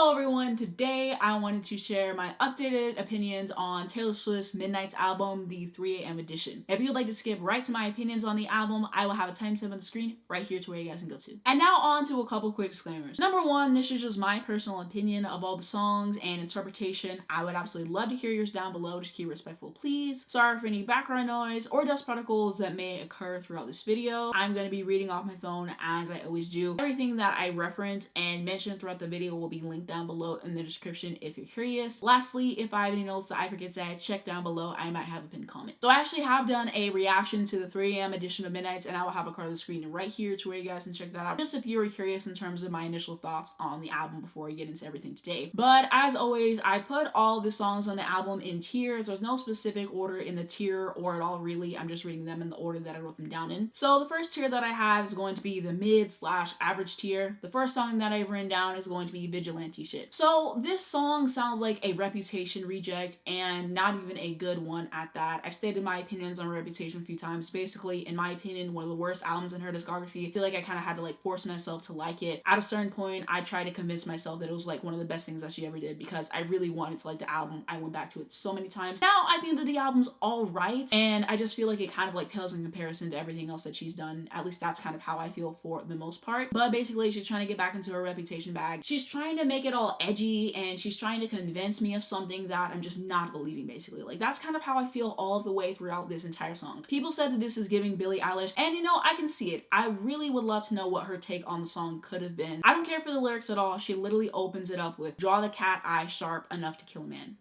Hello everyone, today I wanted to share my updated opinions on Taylor Swift's Midnight's album, the 3 AM edition. If you'd like to skip right to my opinions on the album, I will have a timestamp on the screen right here to where you guys can go to. And now on to a couple quick disclaimers. Number one, this is just my personal opinion of all the songs and interpretation. I would absolutely love to hear yours down below, just keep respectful please. Sorry for any background noise or dust particles that may occur throughout this video. I'm going to be reading off my phone as I always do. Everything that I reference and mention throughout the video will be linked down below in the description if you're curious. Lastly, if I have any notes that I forget to add, check down below. I might have a pinned comment. So I actually have done a reaction to the 3 AM edition of Midnight's, and I will have a card on the screen right here to where you guys can check that out, just if you were curious in terms of my initial thoughts on the album before we get into everything today. But as always, I put all the songs on the album in tiers. There's no specific order in the tier or at all really. I'm just reading them in the order that I wrote them down in. So the first tier that I have is going to be the mid/average tier. The first song that I've written down is going to be Vigilante Shit. So this song sounds like a Reputation reject, and not even a good one at that. I've stated my opinions on Reputation a few times. Basically, in my opinion, one of the worst albums in her discography. I feel like I kind of had to like force myself to like it. At a certain point, I tried to convince myself that it was like one of the best things that she ever did because I really wanted to like the album. I went back to it so many times. Now I think that the album's all right, and I just feel like it kind of like pales in comparison to everything else that she's done. At least that's kind of how I feel for the most part. But basically, she's trying to get back into her Reputation bag. She's trying to make it all edgy, and she's trying to convince me of something that I'm just not believing, basically. Like, that's kind of how I feel all the way throughout this entire song. People said that this is giving Billie Eilish, and you know, I can see it. I really would love to know what her take on the song could have been. I don't care for the lyrics at all. She literally opens it up with, "Draw the cat eye sharp enough to kill a man."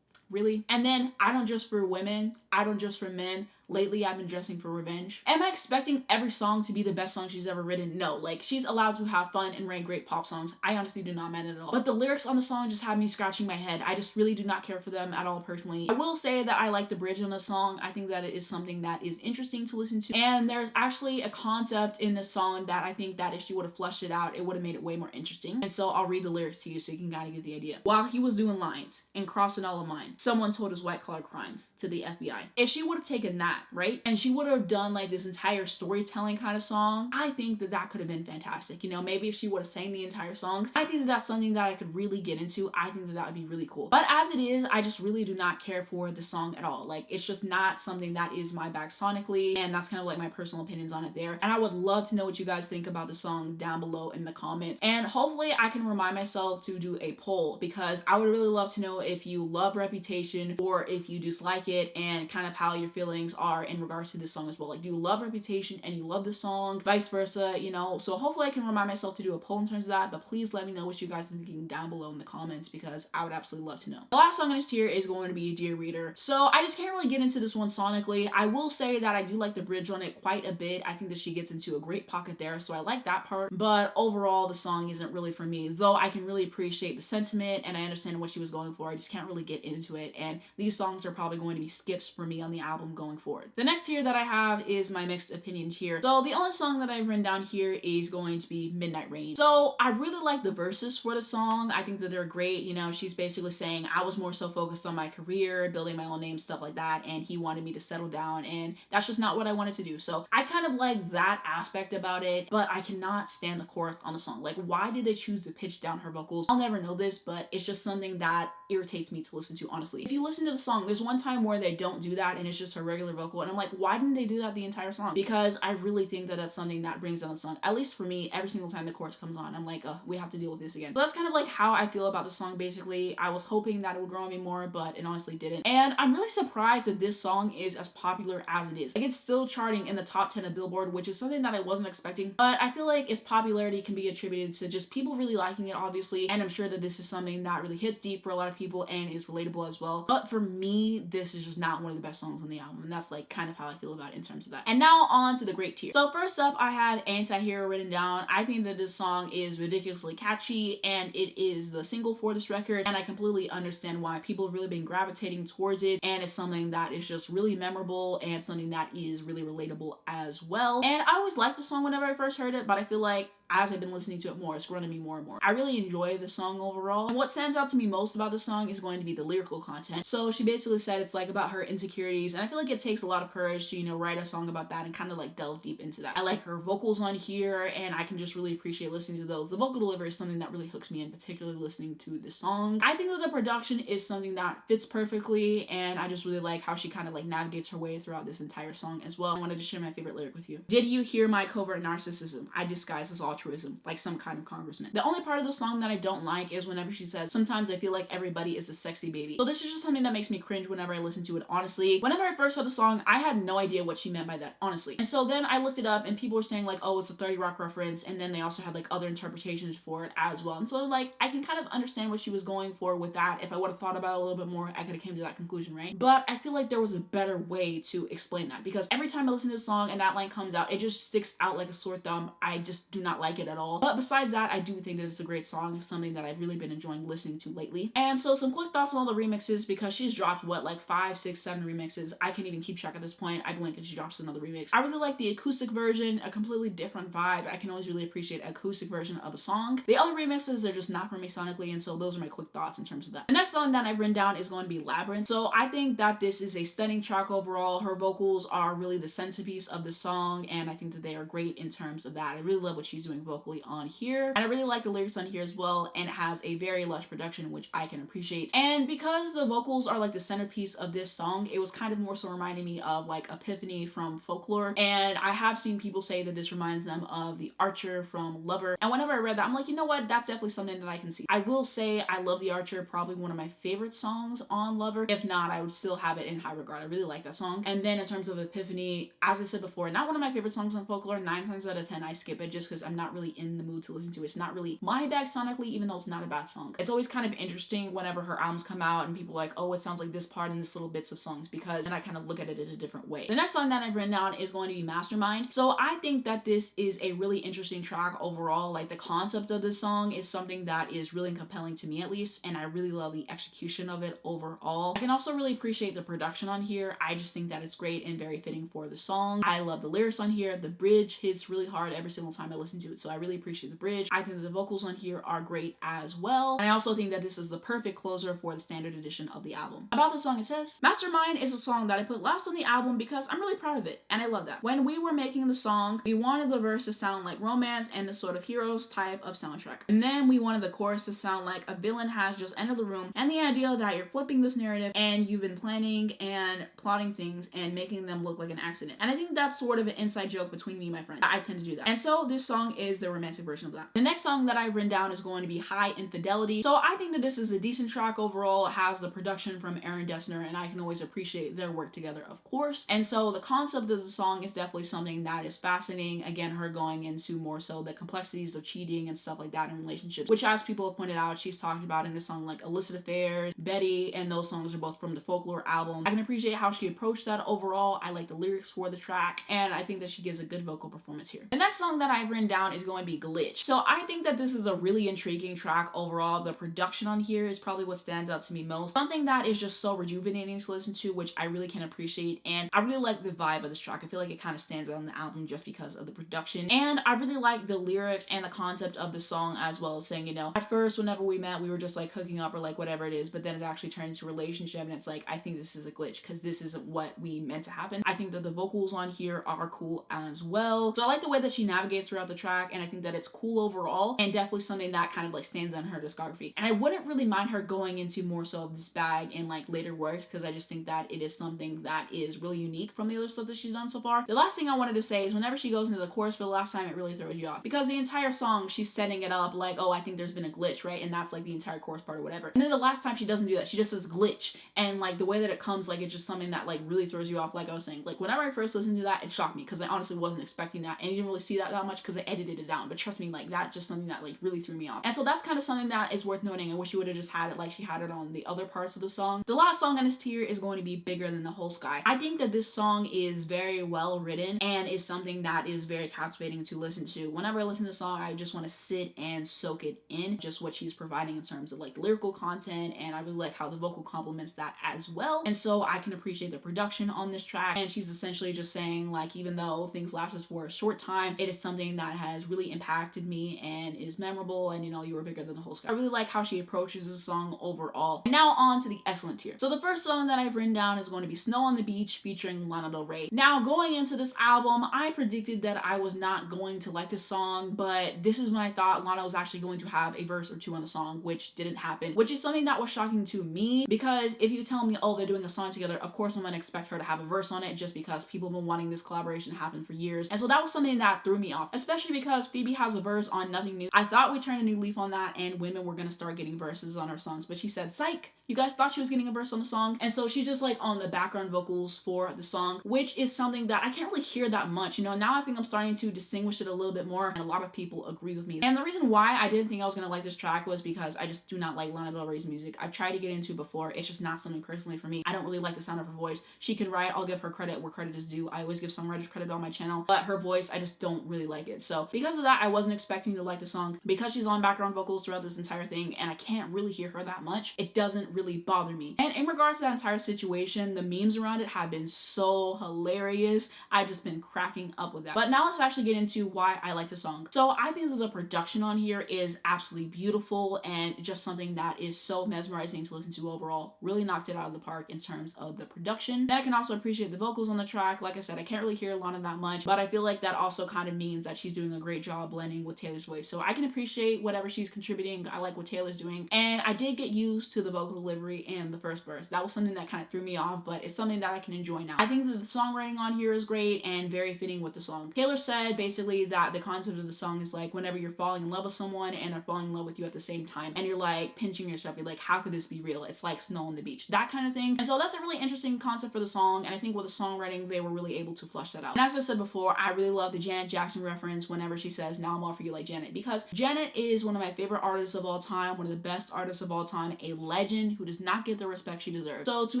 Really? And then, "I don't just for women, I don't just for men. Lately, I've been dressing for revenge." Am I expecting every song to be the best song she's ever written? No. Like, she's allowed to have fun and write great pop songs. I honestly do not mind it at all. But the lyrics on the song just have me scratching my head. I just really do not care for them at all personally. I will say that I like the bridge on the song. I think that it is something that is interesting to listen to. And there's actually a concept in this song that I think that if she would have fleshed it out, it would have made it way more interesting. And so I'll read the lyrics to you so you can kind of get the idea. "While he was doing lines and crossing all of mine, someone told his white-collar crimes to the FBI." If she would have taken that, right? And she would have done like this entire storytelling kind of song, I think that that could have been fantastic. You know, maybe if she would have sang the entire song, I think that that's something that I could really get into. I think that that would be really cool. But as it is, I just really do not care for the song at all. Like, it's just not something that is my bag sonically, and that's kind of like my personal opinions on it there. And I would love to know what you guys think about the song down below in the comments. And hopefully I can remind myself to do a poll, because I would really love to know if you love Reputation or if you dislike it, and kind of how your feelings are in regards to this song as well. Like, do you love Reputation and you love the song, vice versa, you know? So hopefully I can remind myself to do a poll in terms of that, but please let me know what you guys are thinking down below in the comments, because I would absolutely love to know. The last song in this tier is going to be Dear Reader. So I just can't really get into this one sonically. I will say that I do like the bridge on it quite a bit. I think that she gets into a great pocket there, so I like that part, but overall the song isn't really for me, though I can really appreciate the sentiment and I understand what she was going for. I just can't really get into it, and these songs are probably going to be skips for me on the album going forward. The next tier that I have is my mixed opinion tier. So the only song that I've written down here is going to be Midnight Rain. So I really like the verses for the song. I think that they're great. You know, she's basically saying, I was more so focused on my career, building my own name, stuff like that, and he wanted me to settle down, and that's just not what I wanted to do. So I kind of like that aspect about it, but I cannot stand the chorus on the song. Like, why did they choose to pitch down her vocals? I'll never know this, but it's just something that irritates me to listen to, honestly. If you listen to the song, there's one time where they don't do that and it's just her regular vocal, and I'm like, why didn't they do that the entire song? Because I really think that that's something that brings down the song. At least for me, every single time the chorus comes on, I'm like, we have to deal with this again. So that's kind of like how I feel about the song, basically. I was hoping that it would grow on me more, but it honestly didn't. And I'm really surprised that this song is as popular as it is. Like, it's still charting in the top 10 of Billboard, which is something that I wasn't expecting, but I feel like its popularity can be attributed to just people really liking it, obviously, and I'm sure that this is something that really hits deep for a lot of people and is relatable as well. But for me, this is just not one of the best songs on the album, and that's like kind of how I feel about it in terms of that. And now on to the great tier. So first up, I have Anti-Hero written down. I think that this song is ridiculously catchy, and it is the single for this record, and I completely understand why people have really been gravitating towards it, and it's something that is just really memorable and something that is really relatable as well. And I always liked the song whenever I first heard it, but I feel like as I've been listening to it more, it's grown to me more and more. I really enjoy the song overall. And what stands out to me most about the song is going to be the lyrical content. So she basically said it's like about her insecurities, and I feel like it takes a lot of courage to, you know, write a song about that and kind of like delve deep into that. I like her vocals on here, and I can just really appreciate listening to those. The vocal delivery is something that really hooks me in, particularly listening to the song. I think that the production is something that fits perfectly, and I just really like how she kind of like navigates her way throughout this entire song as well. I wanted to share my favorite lyric with you. Did you hear my covert narcissism? I disguise as altruism, like some kind of congressman. The only part of the song that I don't like is whenever she says, sometimes I feel like everybody is a sexy baby. So this is just something that makes me cringe whenever I listen to it, honestly. Whenever I first heard the song, I had no idea what she meant by that, honestly. And so then I looked it up, and people were saying like, oh, it's a 30 Rock reference, and then they also had like other interpretations for it as well. And so like, I can kind of understand what she was going for with that. If I would have thought about it a little bit more, I could have came to that conclusion, right? But I feel like there was a better way to explain that, because every time I listen to the song and that line comes out, it just sticks out like a sore thumb. I just do not like it at all. But besides that, I do think that it's a great song. It's something that I've really been enjoying listening to lately. And so some quick thoughts on all the remixes, because she's dropped what, like 5, 6, 7 remixes. I can't even keep track at this point. I blink and she drops another remix. I really like the acoustic version, a completely different vibe. I can always really appreciate an acoustic version of a song. The other remixes are just not for me sonically, and so those are my quick thoughts in terms of that. The next song that I've written down is going to be Labyrinth. So I think that this is a stunning track overall. Her vocals are really the centerpiece of the song, and I think that they are great in terms of that. I really love what she's doing vocally on here, and I really like the lyrics on here as well, and it has a very lush production, which I can appreciate. And because the vocals are like the centerpiece of this song, it was kind of more so reminding me of like Epiphany from Folklore, and I have seen people say that this reminds them of the Archer from Lover, and whenever I read that, I'm like, you know what, that's definitely something that I can see. I will say I love the Archer, probably one of my favorite songs on Lover. If not, I would still have it in high regard. I really like that song. And then in terms of Epiphany, as I said before, not one of my favorite songs on Folklore. 9 times out of 10 I skip it just because I'm not really in the mood to listen to it. It's not really my bag sonically, even though it's not a bad song. It's always kind of interesting whenever her albums come out and people are like, oh, it sounds like this part and this little bits of songs, because then I kind of look at it in a different way. The next song that I've written down is going to be Mastermind. So I think that this is a really interesting track overall. Like, the concept of this song is something that is really compelling to me, at least, and I really love the execution of it overall. I can also really appreciate the production on here. I just think that it's great and very fitting for the song. I love the lyrics on here. The bridge hits really hard every single time I listen to it, so I really appreciate the bridge. I think that the vocals on here are great as well, and I also think that this is the perfect closer for the standard edition of the album. About the song, it says, Mastermind is a song that I put last on the album because I'm really proud of it, and I love that. When we were making the song, we wanted the verse to sound like romance and the sort of heroes type of soundtrack, and then we wanted the chorus to sound like a villain has just entered the room, and the idea that you're flipping this narrative and you've been planning and plotting things and making them look like an accident. And I think that's sort of an inside joke between me and my friend. I tend to do that. And so this song is the romantic version of that. The next song that I've written down is going to be High Infidelity. So I think that this is a decent track overall. It has the production from Aaron Dessner, and I can always appreciate their work together, of course. And so the concept of the song is definitely something that is fascinating. Again, her going into more so the complexities of cheating and stuff like that in relationships, which, as people have pointed out, she's talked about in the song like Illicit Affairs, Betty, and those songs are both from the Folklore album. I can appreciate how she approached that overall. I like the lyrics for the track, and I think that she gives a good vocal performance here. The next song that I've written down is going to be Glitch. So I think that this is a really intriguing track overall. The production on here is probably what stands out to me most. Something that is just so rejuvenating to listen to, which I really can appreciate, and I really like the vibe of this track. I feel like it kind of stands out on the album just because of the production, and I really like the lyrics and the concept of the song as well, saying, you know, at first whenever we met, we were just like hooking up or like whatever it is, but then it actually turned into a relationship, and it's like, I think this is a glitch because this isn't what we meant to happen. I think that the vocals on here are cool as well. So I like the way that she navigates throughout the track, and I think that it's cool overall, and definitely something that kind of like stands on her discography. And I wouldn't really mind her going into more so of this bag in like later works, because I just think that it is something that is really unique from the other stuff that she's done so far. The last thing I wanted to say is whenever she goes into the chorus for the last time, it really throws you off, because the entire song she's setting it up like, oh, I think there's been a glitch, right? And that's like the entire chorus part or whatever. And then the last time she doesn't do that, she just says glitch, and like the way that it comes, like it's just something that like really throws you off. Like I was saying, like whenever I first listened to that, it shocked me because I honestly wasn't expecting that, and you didn't really see that much because I edited it down. But trust me, like that's just something that like really threw me off. And so that's kind of something that is worth noting. I wish you would have just had it like she had it on the other parts of the song. The last song on this tier is going to be Bigger Than the Whole Sky. I think that this song is very well written and is something that is very captivating to listen to. Whenever I listen to the song, I just want to sit and soak it in, just what she's providing in terms of like lyrical content, and I really like how the vocal complements that as well. And so I can appreciate the production on this track, and she's essentially just saying like, even though things last us for a short time, it is something that has has really impacted me and is memorable, and you know, you were bigger than the whole sky. I really like how she approaches the song overall. And now on to the excellent tier. So the first song that I've written down is going to be Snow on the Beach featuring Lana Del Rey. Now going into this album, I predicted that I was not going to like this song, but this is when I thought Lana was actually going to have a verse or two on the song, which didn't happen, which is something that was shocking to me, because if you tell me, oh, they're doing a song together, of course I'm gonna expect her to have a verse on it, just because people have been wanting this collaboration to happen for years. And so that was something that threw me off, especially because Phoebe has a verse on Nothing New. I thought we turned a new leaf on that and women were gonna start getting verses on her songs, but she said, psych, you guys thought she was getting a verse on the song. And so she's just like on the background vocals for the song, which is something that I can't really hear that much. You know, now I think I'm starting to distinguish it a little bit more, and a lot of people agree with me. And the reason why I didn't think I was gonna like this track was because I just do not like Lana Del Rey's music. I've tried to get into before, it's just not something personally for me. I don't really like the sound of her voice. She can write, I'll give her credit where credit is due. I always give songwriters credit on my channel, but her voice, I just don't really like it. So because of that, I wasn't expecting to like the song. Because she's on background vocals throughout this entire thing and I can't really hear her that much, it doesn't really bother me. And in regards to that entire situation, the memes around it have been so hilarious. I've just been cracking up with that. But now let's actually get into why I like the song. So I think that the production on here is absolutely beautiful and just something that is so mesmerizing to listen to overall. Really knocked it out of the park in terms of the production. Then I can also appreciate the vocals on the track. Like I said, I can't really hear Lana that much, but I feel like that also kind of means that she's doing a great job blending with Taylor's voice. So I can appreciate whatever she's contributing. I like what Taylor's doing. And I did get used to the vocal delivery in the first verse. That was something that kind of threw me off, but it's something that I can enjoy now. I think that the songwriting on here is great and very fitting with the song. Taylor said basically that the concept of the song is like whenever you're falling in love with someone and they're falling in love with you at the same time, and you're like pinching yourself, you're like, how could this be real? It's like snow on the beach, that kind of thing. And so that's a really interesting concept for the song, and I think with the songwriting they were really able to flush that out. And as I said before, I really love the Janet Jackson reference whenever she says, now I'm all for you like Janet, because Janet is one of my favorite artists of all time, one of the best artists of all time, a legend who does not get the respect she deserves. So to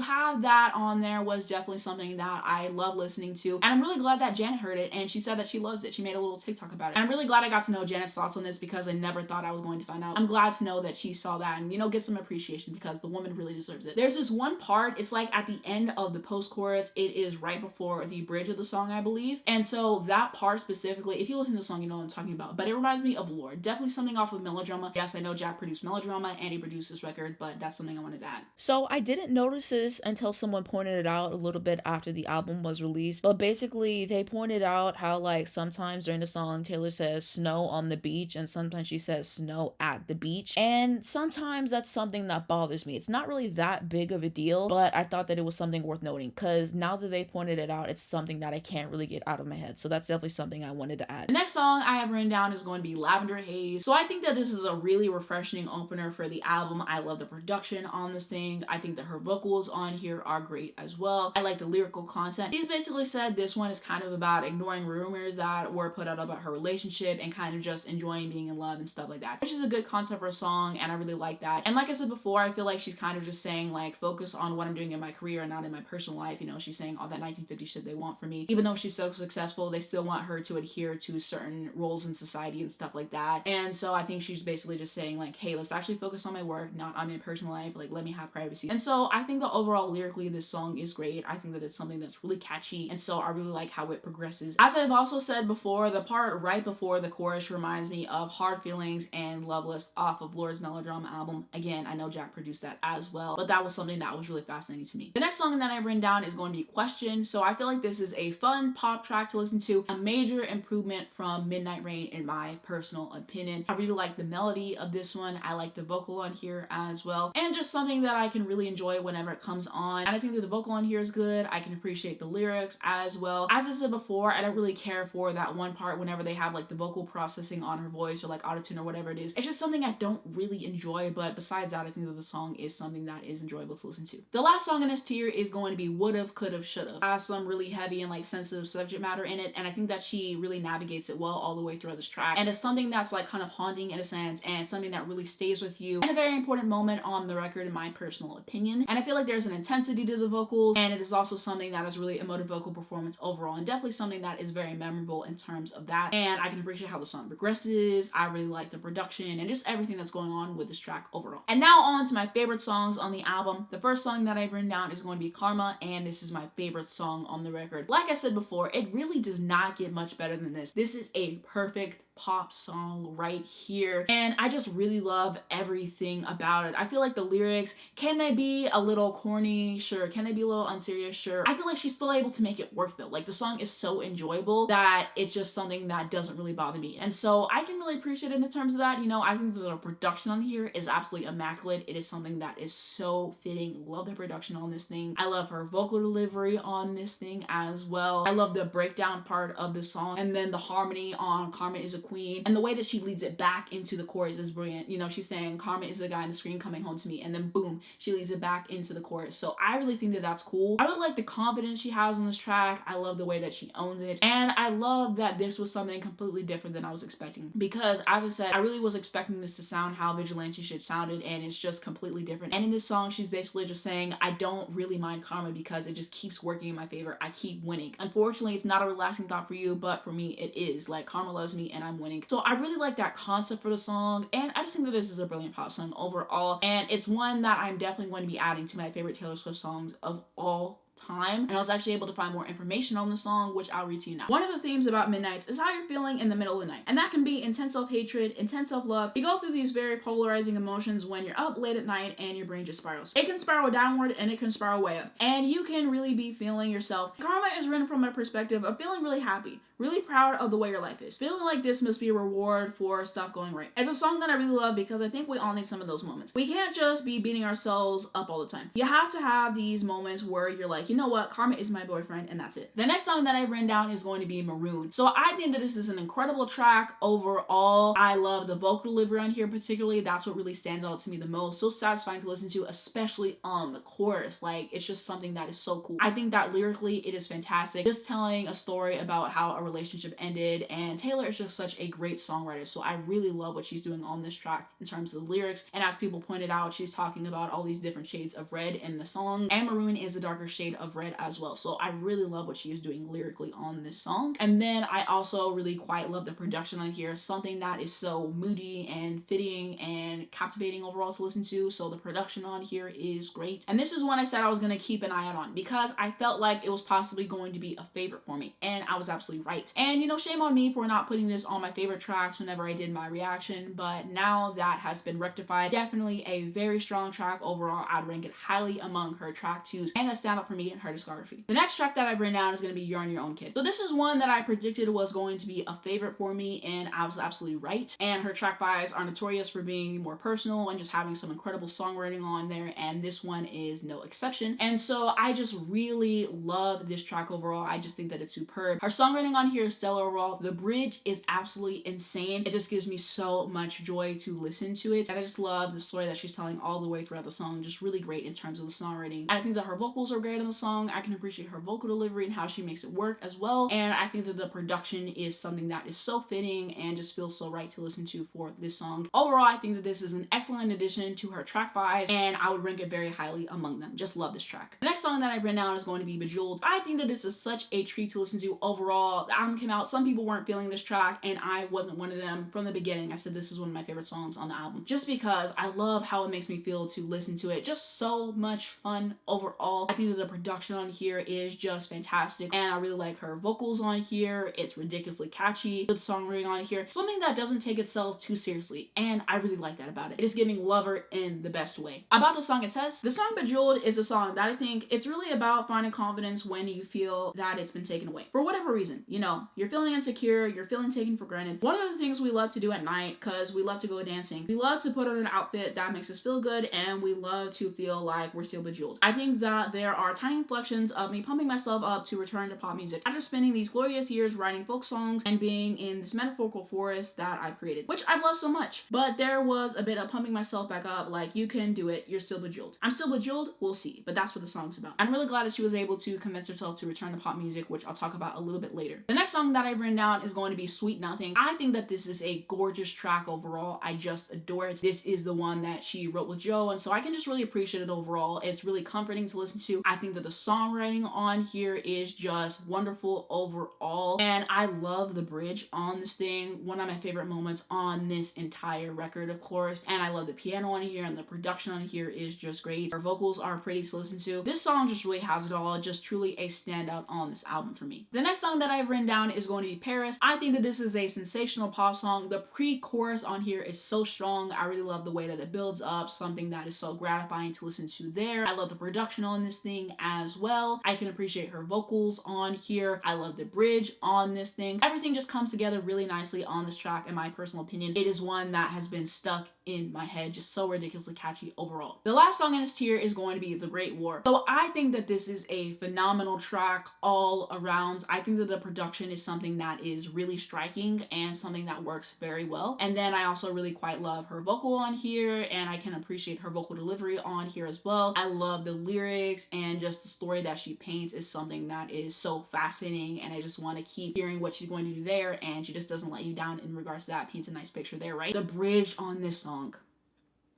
have that on there was definitely something that I love listening to, and I'm really glad that Janet heard it and she said that she loves it. She made a little TikTok about it, and I'm really glad I got to know Janet's thoughts on this, because I never thought I was going to find out. I'm glad to know that she saw that and, you know, get some appreciation, because the woman really deserves it. There's this one part, it's like at the end of the post-chorus, it is right before the bridge of the song, I believe, and so that part specifically, if you listen to the song, you know what I'm talking about, but it reminds me of Lorde. Definitely something off of Melodrama. Yes, I know Jack produced Melodrama and he produced this record, but that's something I wanted to add. So I didn't notice this until someone pointed it out a little bit after the album was released, but basically they pointed out how like sometimes during the song Taylor says snow on the beach and sometimes she says snow at the beach, and sometimes that's something that bothers me. It's not really that big of a deal, but I thought that it was something worth noting, because now that they pointed it out, it's something that I can't really get out of my head. So that's definitely something I wanted to add. The next song I have written down is going to be Lavender Haze. So I think that this is a really refreshing opener for the album. I love the production on this thing. I think that her vocals on here are great as well. I like the lyrical content. She's basically said this one is kind of about ignoring rumors that were put out about her relationship and kind of just enjoying being in love and stuff like that, which is a good concept for a song, and I really like that. And like I said before, I feel like she's kind of just saying like, focus on what I'm doing in my career and not in my personal life. You know, she's saying all that 1950 shit they want from me. Even though she's so successful, they still want her to adhere to certain roles in society and stuff like that. And so I think she's basically just saying like, hey, let's actually focus on my work, not on my personal life. Like, let me have privacy. And so I think that overall lyrically this song is great. I think that it's something that's really catchy, and so I really like how it progresses. As I've also said before, the part right before the chorus reminds me of Hard Feelings and Loveless off of Lorde's Melodrama album. Again, I know Jack produced that as well, but that was something that was really fascinating to me. The next song that I've written down is going to be Question. So I feel like this is a fun pop track to listen to, a major improvement from Midnight Rain in my personal opinion. I really like the melody of this one. I like the vocal on here as well, and just something that I can really enjoy whenever it comes on. And I think that the vocal on here is good. I can appreciate the lyrics as well. As I said before, I don't really care for that one part whenever they have like the vocal processing on her voice or like autotune or whatever it is. It's just something I don't really enjoy, but besides that, I think that the song is something that is enjoyable to listen to. The last song in this tier is going to be Would've, Could've, Should've. It has some really heavy and like sensitive subject matter in it, and I think that she really navigates it well all the way throughout this track. And it's something that's like kind of haunting in a sense, and something that really stays with you, and a very important moment on the record in my personal opinion. And I feel like there's an intensity to the vocals, and it is also something that is really emotive vocal performance overall, and definitely something that is very memorable in terms of that. And I can appreciate how the song progresses. I really like the production and just everything that's going on with this track overall. And now on to my favorite songs on the album. The first song that I've written down is going to be Karma, and this is my favorite song on the record. Like I said before, it really does not get much better than this. This is a perfect pop song right here, and I just really love everything about it. I feel like the lyrics, can they be a little corny? Sure. Can they be a little unserious? Sure. I feel like she's still able to make it work though. Like the song is so enjoyable that it's just something that doesn't really bother me, and so I can really appreciate it in terms of that. You know, I think that the production on here is absolutely immaculate. It is something that is so fitting. Love the production on this thing. I love her vocal delivery on this thing as well. I love the breakdown part of the song, and then the harmony on Karma is a Queen, and the way that she leads it back into the chorus is brilliant. You know, she's saying Karma is the guy on the screen coming home to me, and then boom, she leads it back into the chorus. So I really think that that's cool. I really like the confidence she has on this track. I love the way that she owns it, and I love that this was something completely different than I was expecting, because as I said, I really was expecting this to sound how Vigilante shit sounded, and it's just completely different. And in this song, she's basically just saying, I don't really mind Karma because it just keeps working in my favor. I keep winning. Unfortunately, it's not a relaxing thought for you, but for me, it is. Like, Karma loves me and I'm winning. So I really like that concept for the song, and I just think that this is a brilliant pop song overall, and it's one that I'm definitely going to be adding to my favorite Taylor Swift songs of all time. And I was actually able to find more information on the song, which I'll read to you now. One of the themes about Midnights is how you're feeling in the middle of the night, and that can be intense self-hatred, intense self-love. You go through these very polarizing emotions when you're up late at night and your brain just spirals. It can spiral downward and it can spiral way up, and you can really be feeling yourself. Karma is written from a perspective of feeling really happy, really proud of the way your life is, feeling like this must be a reward for stuff going right. It's a song that I really love because I think we all need some of those moments. We can't just be beating ourselves up all the time. You have to have these moments where you're like, you know what, Karma is my boyfriend, and that's it. The next song that I've written down is going to be Maroon. So I think that this is an incredible track overall. I love the vocal delivery on here particularly. That's what really stands out to me the most. So satisfying to listen to, especially on the chorus. Like, it's just something that is so cool. I think that lyrically it is fantastic. Just telling a story about how a relationship ended, and Taylor is just such a great songwriter. So I really love what she's doing on this track in terms of the lyrics. And as people pointed out, she's talking about all these different shades of red in the song, and maroon is a darker shade of red as well. So I really love what she is doing lyrically on this song. And then I also really quite love the production on here, something that is so moody and fitting and captivating overall to listen to. So the production on here is great. And this is one I said I was going to keep an eye out on because I felt like it was possibly going to be a favorite for me, and I was absolutely right. And you know, shame on me for not putting this on my favorite tracks whenever I did my reaction, but now that has been rectified. Definitely a very strong track overall. I'd rank it highly among her track twos and a standout for me in her discography. The next track that I've written down is going to be You're on Your Own Kid. So this is one that I predicted was going to be a favorite for me, and I was absolutely right. And her track fives are notorious for being more personal and just having some incredible songwriting on there, and this one is no exception. And so I just really love this track overall. I just think that it's superb. Her songwriting on here is stellar overall. The bridge is absolutely insane. It just gives me so much joy to listen to it, and I just love the story that she's telling all the way throughout the song. Just really great in terms of the songwriting. I think that her vocals are great in the song. I can appreciate her vocal delivery and how she makes it work as well, and I think that the production is something that is so fitting and just feels so right to listen to for this song. Overall, I think that this is an excellent addition to her track fives, and I would rank it very highly among them. Just love this track. The next song that I've written down is going to be Bejeweled. I think that this is such a treat to listen to overall. The album came out, some people weren't feeling this track, and I wasn't one of them. From the beginning, I said this is one of my favorite songs on the album, just because I love how it makes me feel to listen to it. Just so much fun overall. I think that the production on here is just fantastic, and I really like her vocals on here. It's ridiculously catchy. Good songwriting on here. Something that doesn't take itself too seriously, and I really like that about it. It is giving Lover in the best way. About the song, it says, the song Bejeweled is a song that I think it's really about finding confidence when you feel that it's been taken away. For whatever reason, you know, you're feeling insecure, you're feeling taken for granted. One of the things we love to do at night, because we love to go dancing, we love to put on an outfit that makes us feel good, and we love to feel like we're still bejeweled. I think that there are tiny inflections of me pumping myself up to return to pop music after spending these glorious years writing folk songs and being in this metaphorical forest that I've created, which I've loved so much. But there was a bit of pumping myself back up, like, you can do it, you're still bejeweled. I'm still bejeweled, we'll see, but that's what the song's about. I'm really glad that she was able to convince herself to return to pop music, which I'll talk about a little bit later. The next song that I've written down is going to be Sweet Nothing. I think that this is a gorgeous track overall. I just adore it. This is the one that she wrote with Joe, and so I can just really appreciate it overall. It's really comforting to listen to. I think that the songwriting on here is just wonderful overall, and I love the bridge on this thing. One of my favorite moments on this entire record, of course, and I love the piano on here, and the production on here is just great. Her vocals are pretty to listen to. This song just really has it all, just truly a standout on this album for me. The next song that I've written down is going to be Paris. I think that this is a sensational pop song. The pre-chorus on here is so strong. I really love the way that it builds up, something that is so gratifying to listen to there. I love the production on this thing as well. I can appreciate her vocals on here. I love the bridge on this thing. Everything just comes together really nicely on this track, in my personal opinion. It is one that has been stuck in my head, just so ridiculously catchy overall. The last song in this tier is going to be The Great War. So I think that this is a phenomenal track all around. I think that the production is something that is really striking and something that works very well. And then I also really quite love her vocal on here, and I can appreciate her vocal delivery on here as well. I love the lyrics, and just the story that she paints is something that is so fascinating, and I just want to keep hearing what she's going to do there, and she just doesn't let you down in regards to that. Paints a nice picture there, right? The bridge on this song,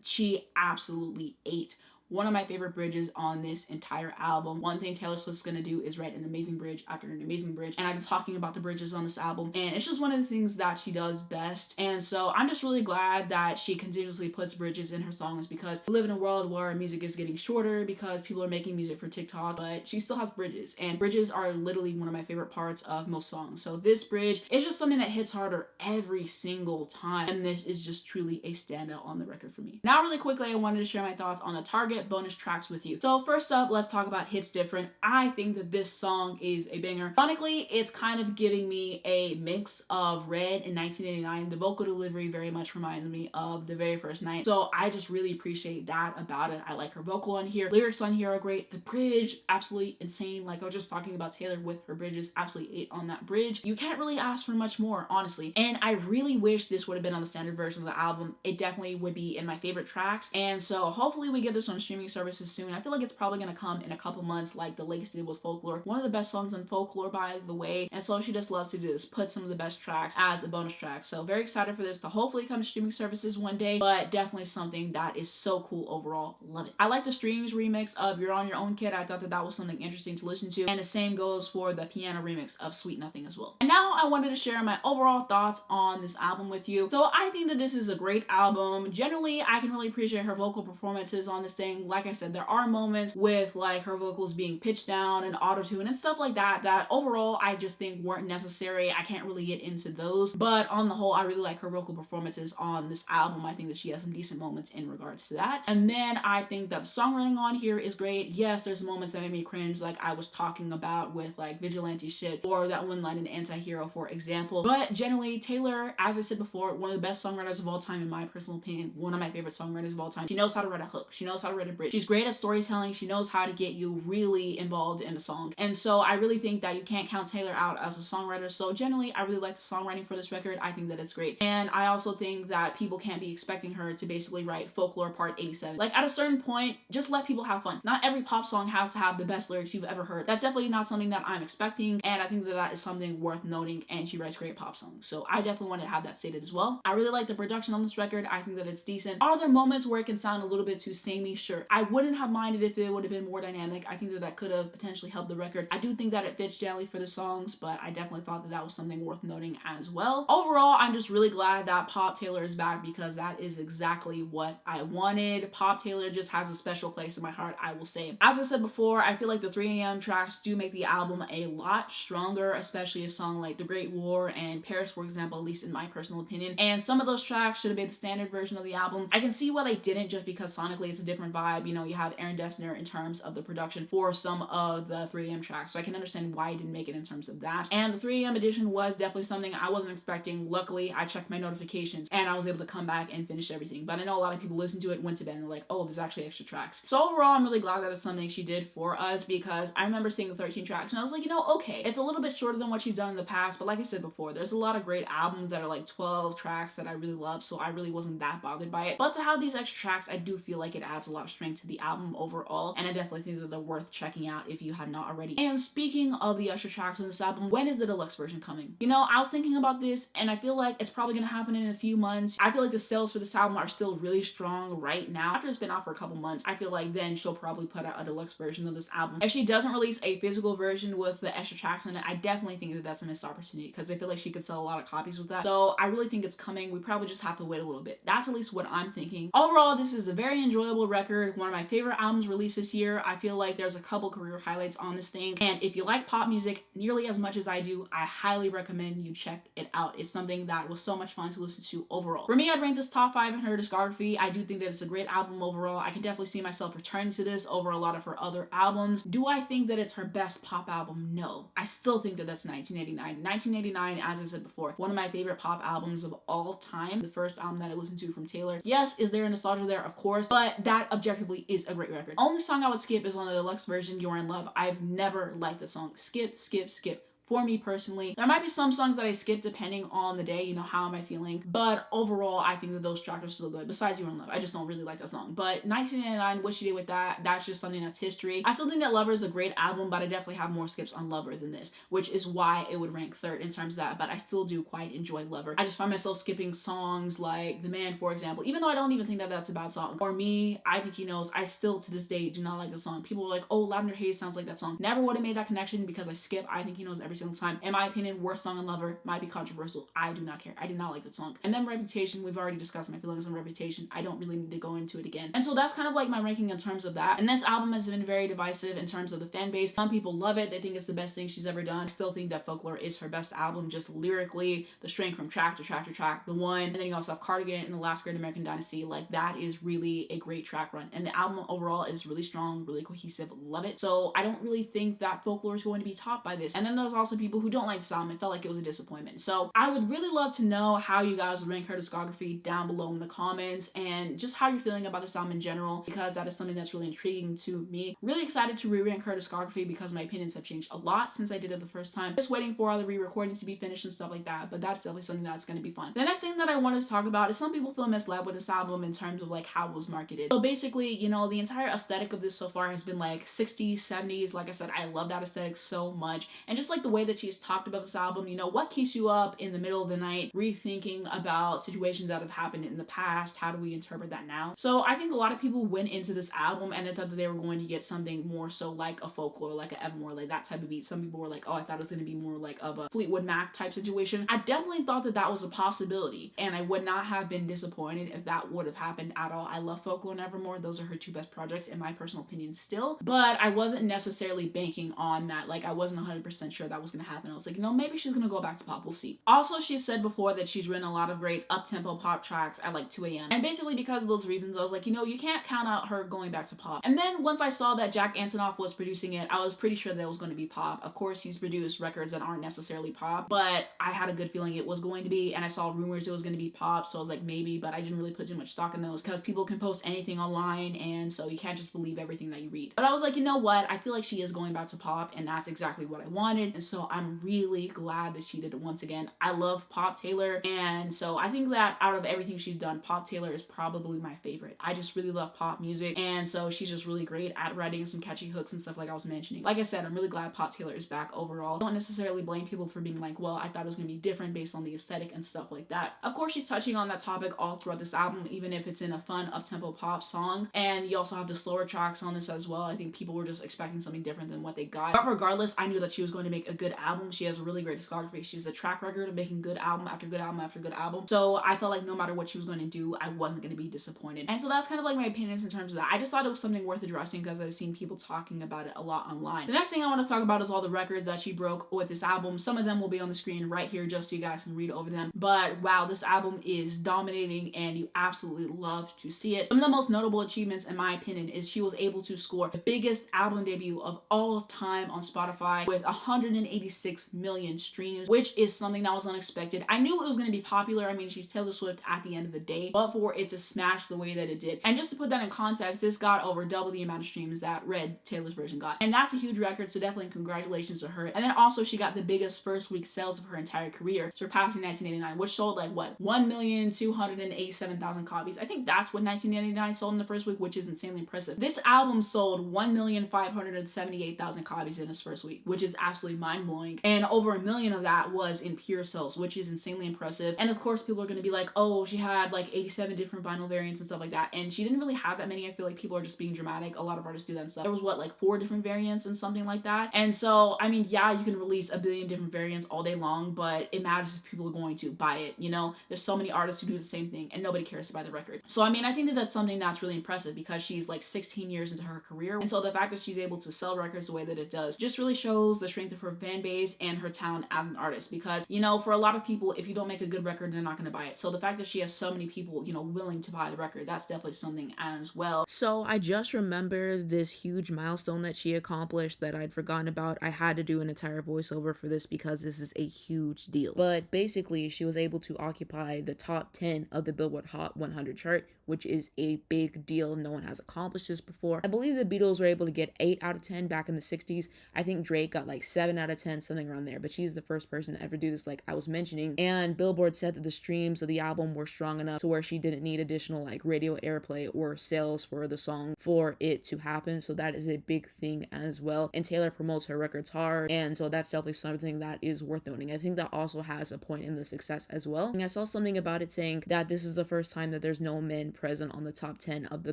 she absolutely ate. One of my favorite bridges on this entire album. One thing Taylor Swift's gonna do is write an amazing bridge after an amazing bridge, and I've been talking about the bridges on this album, and it's just one of the things that she does best. And so I'm just really glad that she continuously puts bridges in her songs, because we live in a world where music is getting shorter because people are making music for TikTok, but she still has bridges, and bridges are literally one of my favorite parts of most songs. So this bridge is just something that hits harder every single time, and this is just truly a standout on the record for me. Now really quickly, I wanted to share my thoughts on the Target bonus tracks with you. So first up, let's talk about Hits Different. I think that this song is a banger. Sonically, it's kind of giving me a mix of Red in 1989. The vocal delivery very much reminds me of The Very First Night. So I just really appreciate that about it. I like her vocal on here. Lyrics on here are great. The bridge, absolutely insane. Like I was just talking about Taylor with her bridges, absolutely ate on that bridge. You can't really ask for much more, honestly. And I really wish this would have been on the standard version of the album. It definitely would be in my favorite tracks. And so hopefully we get this on streaming services soon. I feel like it's probably gonna come in a couple months, like the latest did with Folklore. One of the best songs in Folklore, by the way. And so she just loves to do this, put some of the best tracks as a bonus track. So very excited for this to hopefully come to streaming services one day, but definitely something that is so cool overall. Love it. I like the strings remix of You're On Your Own Kid. I thought that that was something interesting to listen to. And the same goes for the piano remix of Sweet Nothing as well. And now I wanted to share my overall thoughts on this album with you. So I think that this is a great album. Generally, I can really appreciate her vocal performances on this thing. Like I said, there are moments with like her vocals being pitched down and auto-tune and stuff like that that overall I just think weren't necessary. I can't really get into those, but on the whole I really like her vocal performances on this album. I think that she has some decent moments in regards to that. And then I think that the songwriting on here is great. Yes, there's moments that made me cringe, like I was talking about with like vigilante shit, or that one line in Anti-Hero, for example. But generally, Taylor, as I said before, one of the best songwriters of all time in my personal opinion, one of my favorite songwriters of all time. She knows how to write a hook. She knows how to write a bridge. She's great at storytelling. She knows how to get you really involved in a song. And so I really think that you can't count Taylor out as a songwriter. So generally, I really like the songwriting for this record. I think that it's great. And I also think that people can't be expecting her to basically write Folklore Part 87. Like at a certain point, just let people have fun. Not every pop song has to have the best lyrics you've ever heard. That's definitely not something that I'm expecting. And I think that that is something worth noting. And she writes great pop songs. So I definitely want to have that stated as well. I really like the production on this record. I think that it's decent. Are there moments where it can sound a little bit too samey? Sure. I wouldn't have minded if it would have been more dynamic. I think that that could have potentially helped the record. I do think that it fits generally for the songs, but I definitely thought that that was something worth noting as well. Overall, I'm just really glad that Pop Taylor is back, because that is exactly what I wanted. Pop Taylor just has a special place in my heart, I will say. As I said before, I feel like the 3 AM tracks do make the album a lot stronger, especially a song like The Great War and Paris, for example, at least in my personal opinion. And some of those tracks should have been the standard version of the album. I can see why they didn't, just because sonically it's a different vibe. You know, you have Aaron Dessner in terms of the production for some of the 3 AM tracks, so I can understand why I didn't make it in terms of that. And the 3 AM edition was definitely something I wasn't expecting. Luckily, I checked my notifications and I was able to come back and finish everything. But I know a lot of people listened to it, went to bed, and they're like, oh, there's actually extra tracks. So overall, I'm really glad that it's something she did for us, because I remember seeing the 13 tracks and I was like, you know, okay, it's a little bit shorter than what she's done in the past, but like I said before, there's a lot of great albums that are like 12 tracks that I really love, so I really wasn't that bothered by it. But to have these extra tracks, I do feel like it adds a lot of strength to the album overall, and I definitely think that they're worth checking out if you have not already. And speaking of the extra tracks on this album, when is the deluxe version coming? You know, I was thinking about this, and I feel like it's probably gonna happen in a few months. I feel like the sales for this album are still really strong right now. After it's been out for a couple months, I feel like then she'll probably put out a deluxe version of this album. If she doesn't release a physical version with the extra tracks on it, I definitely think that that's a missed opportunity, because I feel like she could sell a lot of copies with that. So I really think it's coming. We probably just have to wait a little bit. That's at least what I'm thinking. Overall, this is a very enjoyable record. One of my favorite albums released this year. I feel like there's a couple career highlights on this thing. And if you like pop music nearly as much as I do, I highly recommend you check it out. It's something that was so much fun to listen to overall. For me, I'd rank this top 5 in her discography. I do think that it's a great album overall. I can definitely see myself returning to this over a lot of her other albums. Do I think that it's her best pop album? No. I still think that that's 1989. 1989, as I said before, one of my favorite pop albums of all time. The first album that I listened to from Taylor. Yes, is there a nostalgia there? Of course, but that objectively is a great record. Only song I would skip is on the deluxe version, You're in Love. I've never liked the song. Skip, skip, skip. For me personally, there might be some songs that I skip depending on the day, you know, how am I feeling, but overall I think that those tracks are still good. Besides You're in Love, I just don't really like that song. But 1989, what she did with that's just something that's history. I still think that Lover is a great album, but I definitely have more skips on Lover than this, which is why it would rank third in terms of that. But I still do quite enjoy Lover. I just find myself skipping songs like The Man, for example, even though I don't even think that that's a bad song. For me, I Think He Knows, I still to this day do not like the song. People are like, oh, Lavender Haze sounds like that song. Never would have made that connection because I skip I Think He Knows every single time. In my opinion, worst song on Lover, might be controversial. I do not care. I did not like that song. And then Reputation, we've already discussed my feelings on Reputation. I don't really need to go into it again. And so that's kind of like my ranking in terms of that. And this album has been very divisive in terms of the fan base. Some people love it. They think it's the best thing she's ever done. I still think that Folklore is her best album, just lyrically, the strength from track to track to track, the one. And then you also have Cardigan and The Last Great American Dynasty. Like, that is really a great track run. And the album overall is really strong, really cohesive. Love it. So I don't really think that Folklore is going to be topped by this. And then there's also people who don't like this album. It felt like it was a disappointment. So I would really love to know how you guys would rank her discography down below in the comments, and just how you're feeling about this album in general, because that is something that's really intriguing to me. Really excited to re-rank her discography because my opinions have changed a lot since I did it the first time. Just waiting for all the re-recordings to be finished and stuff like that, but that's definitely something that's going to be fun. The next thing that I wanted to talk about is some people feel misled with this album in terms of like how it was marketed. So basically, you know, the entire aesthetic of this so far has been like 60s, 70s. Like I said, I love that aesthetic so much, and just like the way that she's talked about this album, you know, what keeps you up in the middle of the night rethinking about situations that have happened in the past? How do we interpret that now? So I think a lot of people went into this album and they thought that they were going to get something more so like a Folklore, like a Evermore, like that type of beat. Some people were like, oh, I thought it was going to be more like of a Fleetwood Mac type situation. I definitely thought that that was a possibility, and I would not have been disappointed if that would have happened at all. I love Folklore and Evermore. Those are her two best projects in my personal opinion still, but I wasn't necessarily banking on that. Like, I wasn't 100% sure that was going to happen. I was like, you know, maybe she's going to go back to pop. We'll see. Also, she said before that she's written a lot of great up-tempo pop tracks at like 2 a.m. And basically because of those reasons, I was like, you know, you can't count out her going back to pop. And then once I saw that Jack Antonoff was producing it, I was pretty sure that it was going to be pop. Of course, he's produced records that aren't necessarily pop, but I had a good feeling it was going to be, and I saw rumors it was going to be pop, so I was like, maybe, but I didn't really put too much stock in those because people can post anything online, and so you can't just believe everything that you read. But I was like, you know what? I feel like she is going back to pop, and that's exactly what I wanted, and so I'm really glad that she did it once again. I love Pop Taylor, and so I think that out of everything she's done, Pop Taylor is probably my favorite. I just really love pop music, and so she's just really great at writing some catchy hooks and stuff like I was mentioning. Like I said, I'm really glad Pop Taylor is back overall. I don't necessarily blame people for being like, well, I thought it was going to be different based on the aesthetic and stuff like that. Of course, she's touching on that topic all throughout this album, even if it's in a fun up-tempo pop song, and you also have the slower tracks on this as well. I think people were just expecting something different than what they got. But regardless, I knew that she was going to make a good album. She has a really great discography. She's a track record of making good album after good album after good album. So I felt like no matter what she was going to do, I wasn't going to be disappointed. And so that's kind of like my opinions in terms of that. I just thought it was something worth addressing because I've seen people talking about it a lot online. The next thing I want to talk about is all the records that she broke with this album. Some of them will be on the screen right here just so you guys can read over them. But wow, this album is dominating and you absolutely love to see it. Some of the most notable achievements in my opinion is she was able to score the biggest album debut of all time on Spotify with 108 286 million streams, which is something that was unexpected. I knew it was going to be popular. I mean, she's Taylor Swift at the end of the day, but for it to smash the way that it did. And just to put that in context, this got over double the amount of streams that Red, Taylor's version, got. And that's a huge record, so definitely congratulations to her. And then also she got the biggest first week sales of her entire career, surpassing 1989, which sold like what, 1,287,000 copies. I think that's what 1989 sold in the first week, which is insanely impressive. This album sold 1,578,000 copies in its first week, which is absolutely mind-blowing. And over 1 million of that was in pure sales, which is insanely impressive. And of course, people are going to be like, oh, she had like 87 different vinyl variants and stuff like that. And she didn't really have that many. I feel like people are just being dramatic. A lot of artists do that and stuff. There was what, like 4 different variants and something like that. And so, I mean, yeah, you can release a billion different variants all day long, but it matters if people are going to buy it. You know, there's so many artists who do the same thing and nobody cares to buy the record. So, I mean, I think that that's something that's really impressive because she's like 16 years into her career. And so the fact that she's able to sell records the way that it does just really shows the strength of her fan base and her talent as an artist. Because, you know, for a lot of people, if you don't make a good record, they're not going to buy it. So the fact that she has so many people, you know, willing to buy the record, that's definitely something as well. So I just remember this huge milestone that she accomplished that I'd forgotten about. I had to do an entire voiceover for this because this is a huge deal. But basically, she was able to occupy the top 10 of the Billboard Hot 100 chart, which is a big deal. No one has accomplished this before. I believe the Beatles were able to get 8 out of 10 back in the 60s. I think Drake got like 7 out of 10, something around there. But she's the first person to ever do this, like I was mentioning. And Billboard said that the streams of the album were strong enough to where she didn't need additional like radio airplay or sales for the song for it to happen. So that is a big thing as well. And Taylor promotes her records hard. And so that's definitely something that is worth noting. I think that also has a point in the success as well. And I saw something about it saying that this is the first time that there's no men present on the top 10 of the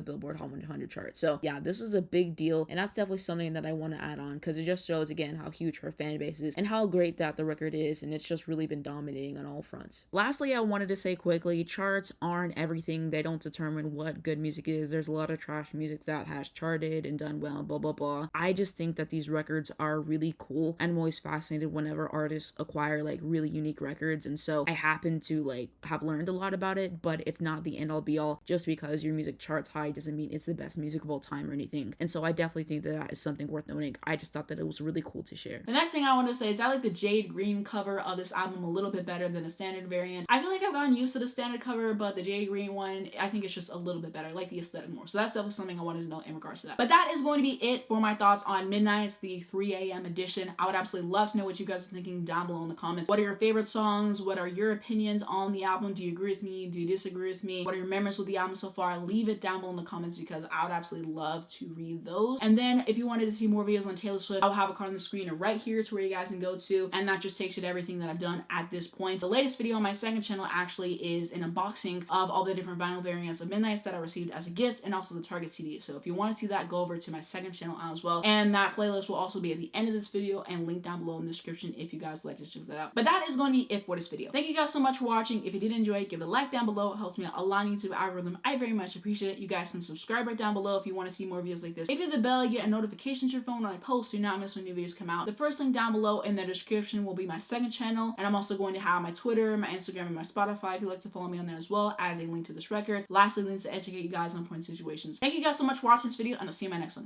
Billboard Hot 100 chart. So yeah, this was a big deal, and that's definitely something that I want to add on because it just shows again how huge her fan base is and how great that the record is, and it's just really been dominating on all fronts. Lastly, I wanted to say quickly, charts aren't everything. They don't determine what good music is. There's a lot of trash music that has charted and done well, blah blah blah. I just think that these records are really cool, and I'm always fascinated whenever artists acquire like really unique records, and so I happen to like have learned a lot about it, but it's not the end all be all. Just because your music charts high doesn't mean it's the best music of all time or anything. And so I definitely think that that is something worth noting. I just thought that it was really cool to share. The next thing I want to say is I like the jade green cover of this album a little bit better than the standard variant. I feel like I've gotten used to the standard cover, but the jade green one, I think it's just a little bit better. I like the aesthetic more. So that's definitely something I wanted to know in regards to that. But that is going to be it for my thoughts on Midnights, the 3 a.m. edition. I would absolutely love to know what you guys are thinking down below in the comments. What are your favorite songs? What are your opinions on the album? Do you agree with me? Do you disagree with me? What are your memories with the album so far? Leave it down below in the comments because I would absolutely love to read those. And then if you wanted to see more videos on Taylor Swift, I'll have a card on the screen right here to where you guys can go to, and that just takes you to everything that I've done at this point. The latest video on my second channel actually is an unboxing of all the different vinyl variants of Midnights that I received as a gift, and also the Target CD. So if you want to see that, go over to my second channel as well, and that playlist will also be at the end of this video and linked down below in the description if you guys would like to check that out. But that is going to be it for this video. Thank you guys so much for watching. If you did enjoy it, give it a like down below. It helps me out a lot on YouTube algorithm. I very much appreciate it. You guys can subscribe right down below if you want to see more videos like this. If you hit the bell, you get a notification to your phone when I post so you not miss when new videos come out. The first link down below in the description will be my second channel, and I'm also going to have my Twitter, my Instagram, and my Spotify if you'd like to follow me on there as well as a link to this record. Lastly, links to educate you guys on important situations. Thank you guys so much for watching this video, and I'll see you in my next one.